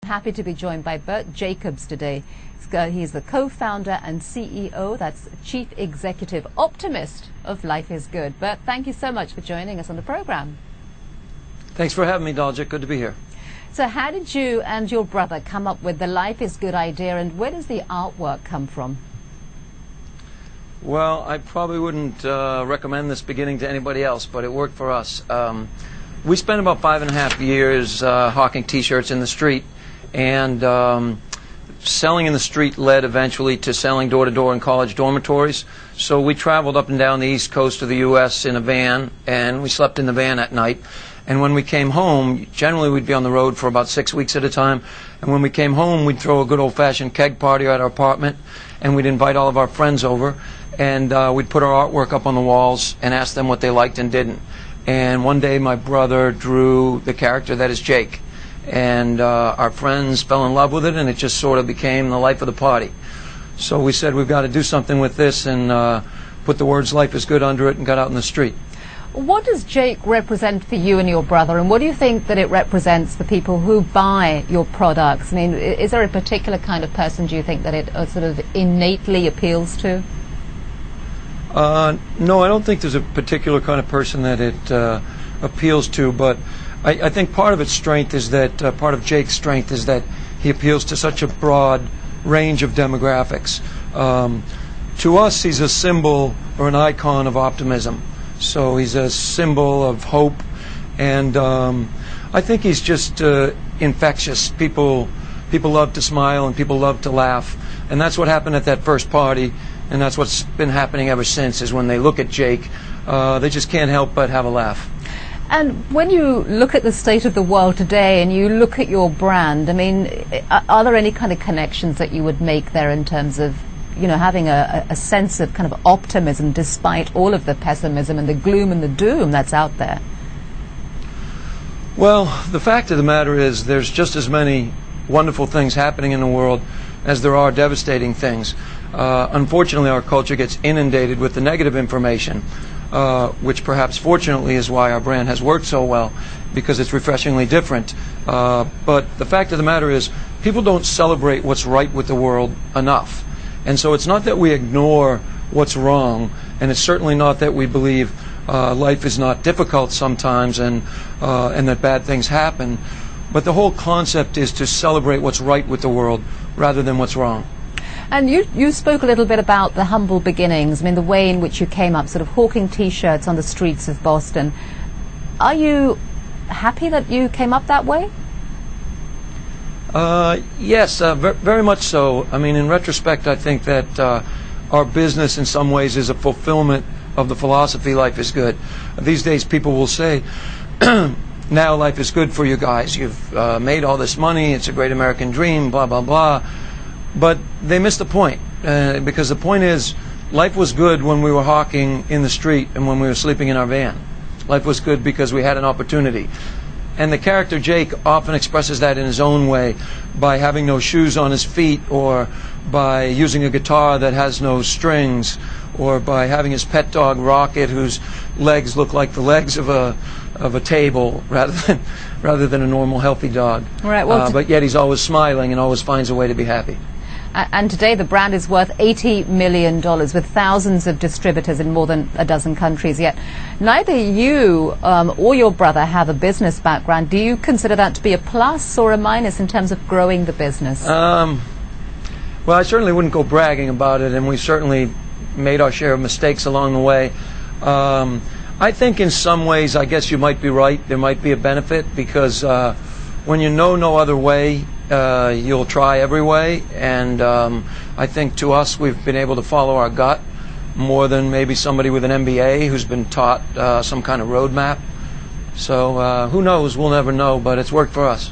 Happy to be joined by Bert Jacobs today. He's the co-founder and CEO, that's Chief Executive Optimist of Life is Good. Bert, thank you so much for joining us on the program. Thanks for having me, Dolja. Good to be here. So how did you and your brother come up with the Life is Good idea, and where does the artwork come from? Well, I probably wouldn't recommend this beginning to anybody else, but it worked for us. We spent about 5.5 years hawking T-shirts in the street, and selling in the street led eventually to selling door-to-door in college dormitories. So we traveled up and down the East Coast of the U.S. in a van, and we slept in the van at night. And when we came home, generally we'd be on the road for about 6 weeks at a time. And when we came home, we'd throw a good old-fashioned keg party at our apartment, and we'd invite all of our friends over, and we'd put our artwork up on the walls and ask them what they liked and didn't. And one day my brother drew the character that is Jake. And our friends fell in love with it, and it just sort of became the life of the party. So we said we've got to do something with this, and put the words "Life is Good" under it, and got out in the street. What does Jake represent for you and your brother, and what do you think that it represents for people who buy your products? I mean, is there a particular kind of person, do you think, that it sort of innately appeals to? No, I don't think there's a particular kind of person that it appeals to, but I think part of its strength is that, part of Jake's strength is that he appeals to such a broad range of demographics. To us, he's a symbol or an icon of optimism. So he's a symbol of hope, and I think he's just infectious. People love to smile, and people love to laugh, and that's what happened at that first party, and that's what's been happening ever since, is when they look at Jake, they just can't help but have a laugh. And when you look at the state of the world today and you look at your brand, I mean, are there any kind of connections that you would make there in terms of, you know, having a sense of kind of optimism despite all of the pessimism and the gloom and the doom that's out there? Well, the fact of the matter is there's just as many wonderful things happening in the world as there are devastating things. Unfortunately, our culture gets inundated with the negative information, which perhaps fortunately is why our brand has worked so well, because it's refreshingly different. But the fact of the matter is people don't celebrate what's right with the world enough. And so it's not that we ignore what's wrong, and it's certainly not that we believe life is not difficult sometimes and that bad things happen. But the whole concept is to celebrate what's right with the world rather than what's wrong. And you spoke a little bit about the humble beginnings, I mean, the way in which you came up, sort of hawking T-shirts on the streets of Boston. Are you happy that you came up that way? Yes, very much so. I mean, in retrospect, I think that our business in some ways is a fulfillment of the philosophy "Life is Good." These days people will say, now life is good for you guys. You've made all this money. It's a great American dream, blah, blah, blah. But they miss the point, because the point is life was good when we were hawking in the street and when we were sleeping in our van. Life was good because we had an opportunity. And the character Jake often expresses that in his own way, by having no shoes on his feet, or by using a guitar that has no strings, or by having his pet dog Rocket, whose legs look like the legs of a table rather than a normal healthy dog. Right, well, but yet he's always smiling and always finds a way to be happy. And today the brand is worth $80 million with thousands of distributors in more than a dozen countries. Yet neither you or your brother have a business background. Do you consider that to be a plus or a minus in terms of growing the business? Well, I certainly wouldn't go bragging about it, and we certainly made our share of mistakes along the way. I think in some ways, I guess you might be right. There might be a benefit, because when you know no other way, you'll try every way, and I think to us we've been able to follow our gut more than maybe somebody with an MBA who's been taught some kind of roadmap. So who knows? We'll never know, but it's worked for us.